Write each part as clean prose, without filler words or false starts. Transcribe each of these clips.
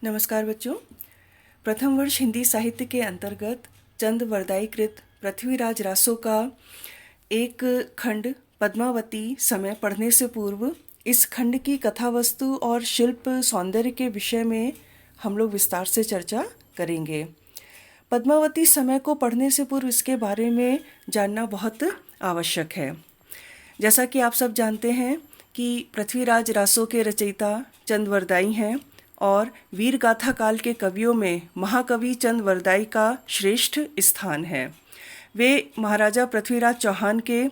नमस्कार बच्चों। प्रथम वर्ष हिंदी साहित्य के अंतर्गत चंद वरदाई कृत पृथ्वीराज रासो का एक खंड पद्मावती समय पढ़ने से पूर्व इस खंड की कथा वस्तु और शिल्प सौंदर्य के विषय में हम लोग विस्तार से चर्चा करेंगे। पद्मावती समय को पढ़ने से पूर्व इसके बारे में जानना बहुत आवश्यक है। जैसा कि आप सब जानते हैं कि पृथ्वीराज रासो के रचयिता चंद वरदाई हैं और वीर गाथा काल के कवियों में महाकवि चंद वरदाई का श्रेष्ठ स्थान है। वे महाराजा पृथ्वीराज चौहान के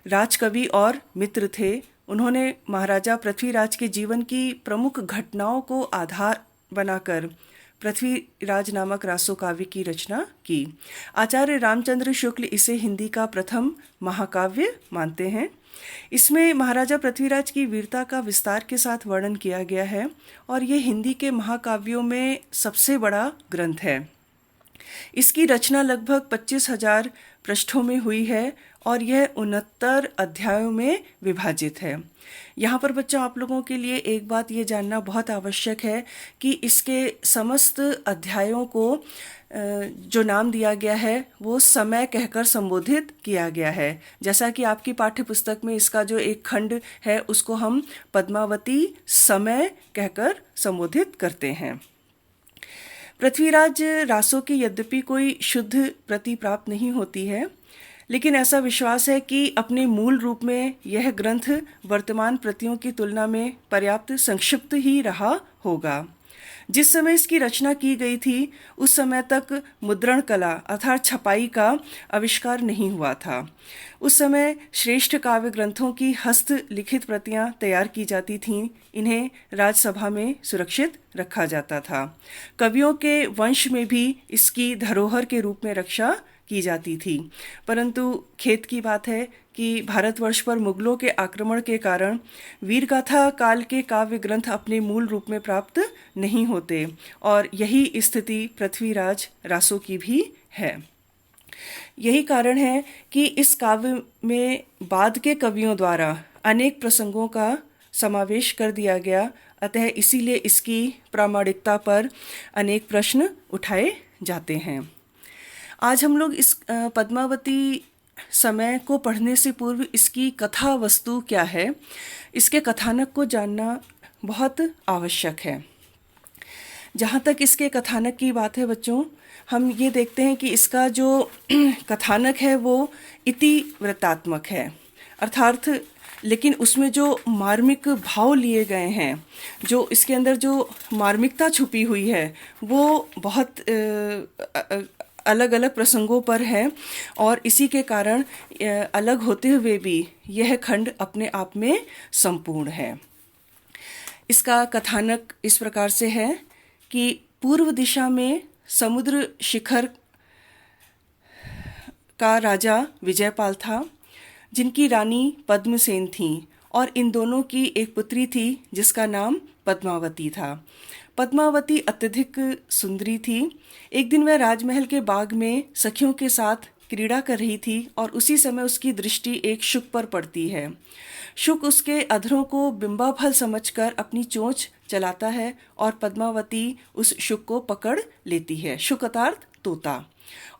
राजकवि और मित्र थे। उन्होंने महाराजा पृथ्वीराज के जीवन की प्रमुख घटनाओं को आधार बनाकर पृथ्वीराज नामक रासो काव्य की रचना की। आचार्य रामचंद्र शुक्ल इसे हिंदी का प्रथम महाकाव्य मानते हैं। इसमें महाराजा पृथ्वीराज की वीरता का विस्तार के साथ वर्णन किया गया है और ये हिंदी के महाकाव्यों में सबसे बड़ा ग्रंथ है। इसकी रचना लगभग 25,000 पृष्ठों में हुई है और यह 69 अध्यायों में विभाजित है। यहाँ पर बच्चों आप लोगों के लिए एक बात ये जानना बहुत आवश्यक है कि इसके समस्त अध्यायों को जो नाम दिया गया है वो समय कहकर संबोधित किया गया है। जैसा कि आपकी पाठ्य पुस्तक में इसका जो एक खंड है उसको हम पद्मावती समय कहकर संबोधित करते हैं। पृथ्वीराज रासो की यद्यपि कोई शुद्ध प्रति प्राप्त नहीं होती है, लेकिन ऐसा विश्वास है कि अपने मूल रूप में यह ग्रंथ वर्तमान प्रतियों की तुलना में पर्याप्त संक्षिप्त ही रहा होगा। जिस समय इसकी रचना की गई थी उस समय तक मुद्रण कला अर्थात छपाई का आविष्कार नहीं हुआ था। उस समय श्रेष्ठ काव्य ग्रंथों की हस्त लिखित प्रतियां तैयार की जाती थीं। इन्हें राजसभा में सुरक्षित रखा जाता था। कवियों के वंश में भी इसकी धरोहर के रूप में रक्षा की जाती थी, परंतु खेद की बात है कि भारतवर्ष पर मुगलों के आक्रमण के कारण वीरगाथा काल के काव्य ग्रंथ अपने मूल रूप में प्राप्त नहीं होते और यही स्थिति पृथ्वीराज रासो की भी है। यही कारण है कि इस काव्य में बाद के कवियों द्वारा अनेक प्रसंगों का समावेश कर दिया गया, अतः इसीलिए इसकी प्रामाणिकता पर अनेक प्रश्न उठाए जाते हैं। आज हम लोग इस पद्मावती समय को पढ़ने से पूर्व इसकी कथा वस्तु क्या है, इसके कथानक को जानना बहुत आवश्यक है। जहाँ तक इसके कथानक की बात है बच्चों, हम ये देखते हैं कि इसका जो कथानक है वो इतिवृत्तात्मक है, अर्थात लेकिन उसमें जो मार्मिक भाव लिए गए हैं, जो इसके अंदर जो मार्मिकता छुपी हुई है वो बहुत अलग अलग प्रसंगों पर है और इसी के कारण अलग होते हुए भी यह खंड अपने आप में संपूर्ण है। इसका कथानक इस प्रकार से है कि पूर्व दिशा में समुद्र शिखर का राजा विजयपाल था, जिनकी रानी पद्मसेन थी और इन दोनों की एक पुत्री थी जिसका नाम पद्मावती था। पद्मावती अत्यधिक सुंदरी थी। एक दिन वह राजमहल के बाग में सखियों के साथ क्रीड़ा कर रही थी और उसी समय उसकी दृष्टि एक शुक पर पड़ती है। शुक उसके अधरों को बिंबाफल समझकर अपनी चोंच चलाता है और पद्मावती उस शुक को पकड़ लेती है। शुक अर्थात तोता,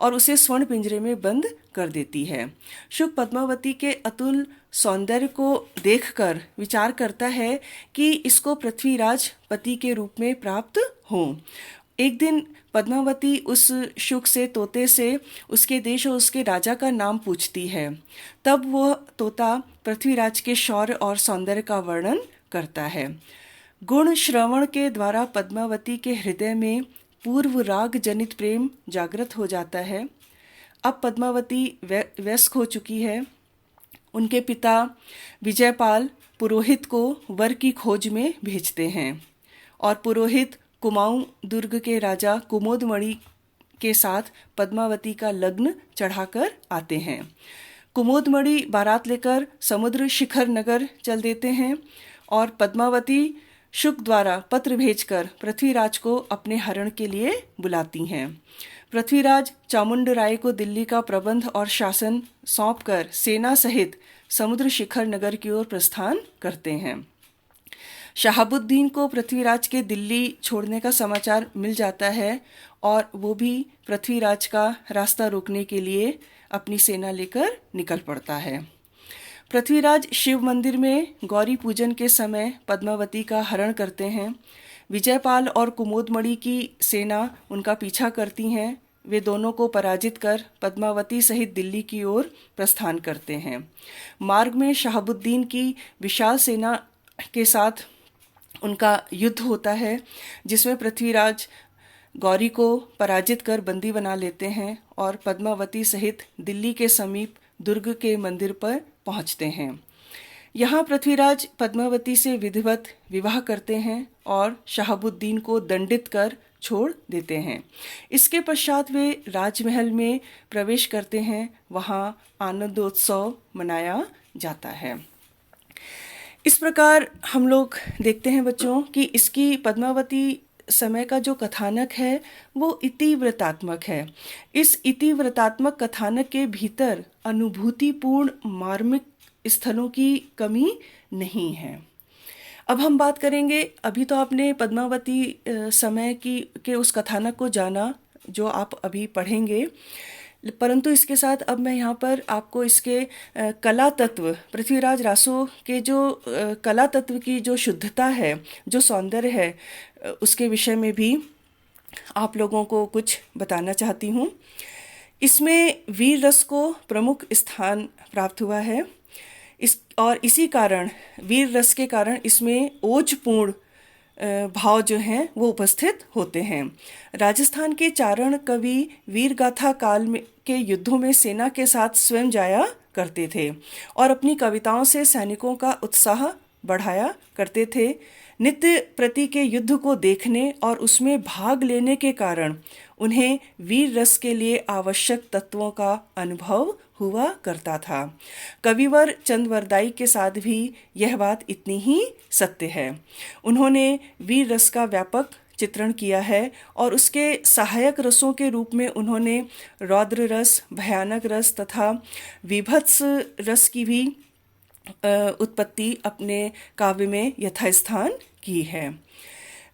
और उसे स्वर्ण पिंजरे में बंद कर देती है। शुक पद्मावती के अतुल सौंदर्य को देखकर विचार करता है कि इसको पृथ्वीराज पति के रूप में प्राप्त हो। एक दिन पद्मावती उस शुक से तोते से उसके देश और उसके राजा का नाम पूछती है। तब वह तोता पृथ्वीराज के शौर्य और सौंदर्य का वर्णन करता है। गुण श्रवण के द्वारा पद्मावती के हृदय में पूर्व राग जनित प्रेम जागृत हो जाता है। अब पद्मावती वयस्क हो चुकी है। उनके पिता विजयपाल पुरोहित को वर की खोज में भेजते हैं और पुरोहित कुमाऊं दुर्ग के राजा कुमोदमणि के साथ पद्मावती का लग्न चढ़ाकर आते हैं। कुमोदमणि बारात लेकर समुद्र शिखर नगर चल देते हैं और पद्मावती शुक द्वारा पत्र भेजकर पृथ्वीराज को अपने हरण के लिए बुलाती हैं। पृथ्वीराज चामुंड राय को दिल्ली का प्रबंध और शासन सौंपकर सेना सहित समुद्र शिखर नगर की ओर प्रस्थान करते हैं। शहाबुद्दीन को पृथ्वीराज के दिल्ली छोड़ने का समाचार मिल जाता है और वो भी पृथ्वीराज का रास्ता रोकने के लिए अपनी सेना लेकर निकल पड़ता है। पृथ्वीराज शिव मंदिर में गौरी पूजन के समय पद्मावती का हरण करते हैं। विजयपाल और कुमोदमणि की सेना उनका पीछा करती हैं। वे दोनों को पराजित कर पद्मावती सहित दिल्ली की ओर प्रस्थान करते हैं। मार्ग में शहाबुद्दीन की विशाल सेना के साथ उनका युद्ध होता है, जिसमें पृथ्वीराज गौरी को पराजित कर बंदी बना लेते हैं और पद्मावती सहित दिल्ली के समीप दुर्ग के मंदिर पर पहुंचते हैं। यहाँ पृथ्वीराज पद्मावती से विधिवत विवाह करते हैं और शहाबुद्दीन को दंडित कर छोड़ देते हैं। इसके पश्चात वे राजमहल में प्रवेश करते हैं। वहाँ आनंदोत्सव मनाया जाता है। इस प्रकार हम लोग देखते हैं बच्चों कि इसकी पद्मावती समय का जो कथानक है वो इतिवृत्तात्मक है। इस इतिवृत्तात्मक कथानक के भीतर अनुभूतिपूर्ण मार्मिक स्थलों की कमी नहीं है। अब हम बात करेंगे, अभी तो आपने पद्मावती समय के उस कथानक को जाना जो आप अभी पढ़ेंगे, परंतु इसके साथ अब मैं यहाँ पर आपको इसके कला तत्व, पृथ्वीराज रासो के जो कला तत्व की जो शुद्धता है, जो सौंदर्य है, उसके विषय में भी आप लोगों को कुछ बताना चाहती हूँ। इसमें वीर रस को प्रमुख स्थान प्राप्त हुआ है। इसी कारण, वीर रस के कारण इसमें ओजपूर्ण भाव जो हैं वो उपस्थित होते हैं। राजस्थान के चारण कवि वीर गाथा काल में के युद्धों में सेना के साथ स्वयं जाया करते थे और अपनी कविताओं से सैनिकों का उत्साह बढ़ाया करते थे। नित्य प्रति के युद्ध को देखने और उसमें भाग लेने के कारण उन्हें वीर रस के लिए आवश्यक तत्वों का अनुभव हुआ करता था। कविवर चंद्रवरदाई के साथ भी यह बात इतनी ही सत्य है। उन्होंने वीर रस का व्यापक चित्रण किया है और उसके सहायक रसों के रूप में उन्होंने रौद्र रस, भयानक रस तथा विभत्स रस की भी उत्पत्ति अपने काव्य में यथास्थान की है।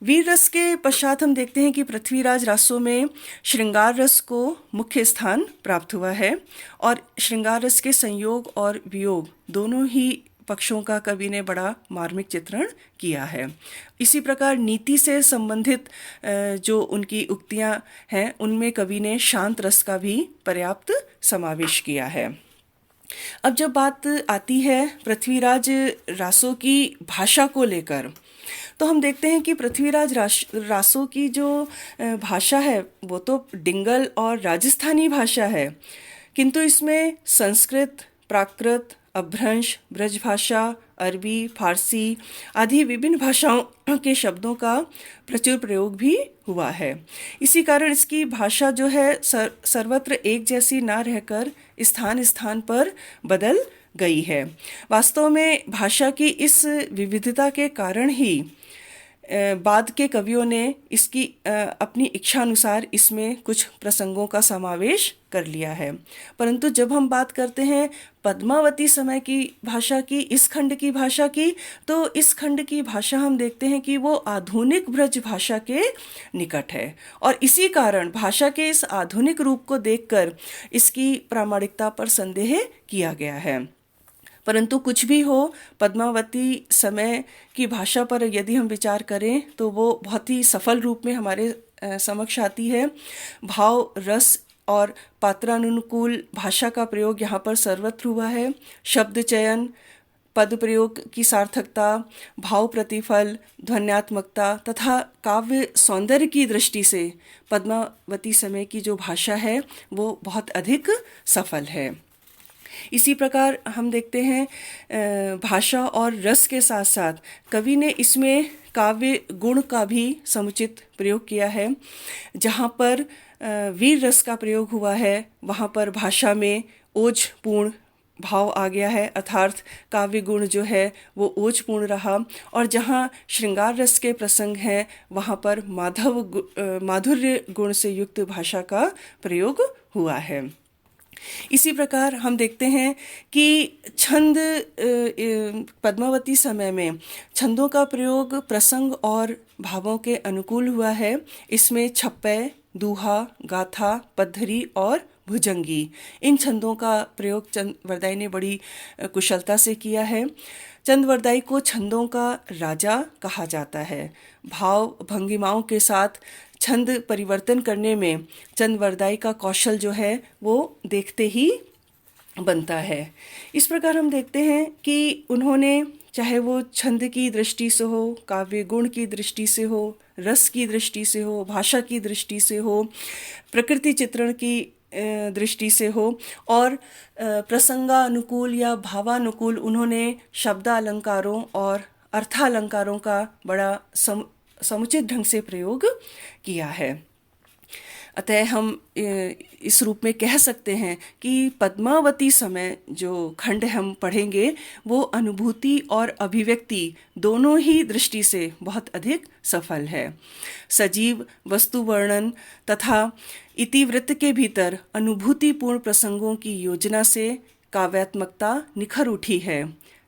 वीर रस के पश्चात हम देखते हैं कि पृथ्वीराज रासो में श्रृंगार रस को मुख्य स्थान प्राप्त हुआ है और श्रृंगार रस के संयोग और वियोग दोनों ही पक्षों का कवि ने बड़ा मार्मिक चित्रण किया है। इसी प्रकार नीति से संबंधित जो उनकी उक्तियां हैं उनमें कवि ने शांत रस का भी पर्याप्त समावेश किया है। अब जब बात आती है पृथ्वीराज रासो की भाषा को लेकर, तो हम देखते हैं कि पृथ्वीराज रासो की जो भाषा है वो तो डिंगल और राजस्थानी भाषा है, किंतु इसमें संस्कृत, प्राकृत, अपभ्रंश, ब्रजभाषा, अरबी, फारसी आदि विभिन्न भाषाओं के शब्दों का प्रचुर प्रयोग भी हुआ है। इसी कारण इसकी भाषा जो है सर्वत्र एक जैसी ना रहकर स्थान स्थान पर बदल गई है। वास्तव में भाषा की इस विविधता के कारण ही बाद के कवियों ने इसकी अपनी इच्छा अनुसार इसमें कुछ प्रसंगों का समावेश कर लिया है। परंतु जब हम बात करते हैं पद्मावती समय की भाषा की, इस खंड की भाषा की, तो इस खंड की भाषा हम देखते हैं कि वो आधुनिक ब्रज भाषा के निकट है और इसी कारण भाषा के इस आधुनिक रूप को देखकर इसकी प्रामाणिकता पर संदेह किया गया है। परंतु कुछ भी हो, पद्मावती समय की भाषा पर यदि हम विचार करें तो वो बहुत ही सफल रूप में हमारे समक्ष आती है। भाव, रस और पात्रानुकूल भाषा का प्रयोग यहाँ पर सर्वत्र हुआ है। शब्द चयन, पद प्रयोग की सार्थकता, भाव प्रतिफल, ध्वन्यात्मकता तथा काव्य सौंदर्य की दृष्टि से पद्मावती समय की जो भाषा है वो बहुत अधिक सफल है। इसी प्रकार हम देखते हैं भाषा और रस के साथ साथ कवि ने इसमें काव्य गुण का भी समुचित प्रयोग किया है। जहाँ पर वीर रस का प्रयोग हुआ है वहाँ पर भाषा में ओजपूर्ण भाव आ गया है, अर्थात काव्य गुण जो है वो ओजपूर्ण रहा। और जहाँ श्रृंगार रस के प्रसंग हैं वहाँ पर माधुर्य गुण से युक्त भाषा का प्रयोग हुआ है। इसी प्रकार हम देखते हैं कि छंद पद्मावती समय में छंदों का प्रयोग प्रसंग और भावों के अनुकूल हुआ है। इसमें छप्पय, दूहा, गाथा, पद्धरी और भुजंगी, इन छंदों का प्रयोग चंद्रवरदाई ने बड़ी कुशलता से किया है। चंद्रवरदाई को छंदों का राजा कहा जाता है। भाव भंगिमाओं के साथ छंद परिवर्तन करने में चंद्रवरदाई का कौशल जो है वो देखते ही बनता है। इस प्रकार हम देखते हैं कि उन्होंने, चाहे वो छंद की दृष्टि से हो, काव्य गुण की दृष्टि से हो, रस की दृष्टि से हो, भाषा की दृष्टि से हो, प्रकृति चित्रण की दृष्टि से हो, और प्रसंगानुकूल या भावानुकूल उन्होंने शब्दालंकारों और अर्थालंकारों का बड़ा समुचित ढंग से प्रयोग किया है। अतः हम इस रूप में कह सकते हैं कि पद्मावती समय जो खंड हम पढ़ेंगे वो अनुभूति और अभिव्यक्ति दोनों ही दृष्टि से बहुत अधिक सफल है। सजीव वस्तु वर्णन तथा इतिवृत्त के भीतर अनुभूतिपूर्ण प्रसंगों की योजना से काव्यात्मकता निखर उठी है।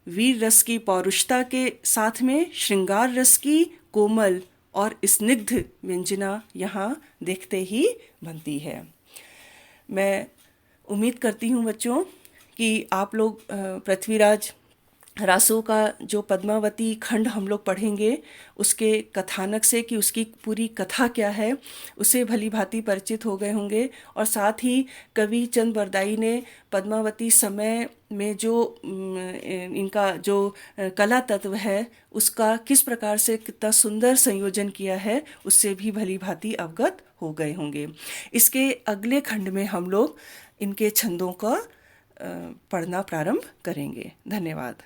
वीर रस की पौरुषता के साथ में श्रृंगार रस की कोमल और स्निग्ध व्यंजना यहाँ देखते ही बनती है। मैं उम्मीद करती हूँ बच्चों कि आप लोग पृथ्वीराज रासो का जो पद्मावती खंड हम लोग पढ़ेंगे उसके कथानक से, कि उसकी पूरी कथा क्या है, उसे भली भांति परिचित हो गए होंगे। और साथ ही कवि चंद्रवरदाई ने पद्मावती समय में जो इनका जो कला तत्व है उसका किस प्रकार से कितना सुंदर संयोजन किया है उससे भी भली भांति अवगत हो गए होंगे। इसके अगले खंड में हम लोग इनके छंदों का पढ़ना प्रारंभ करेंगे। धन्यवाद।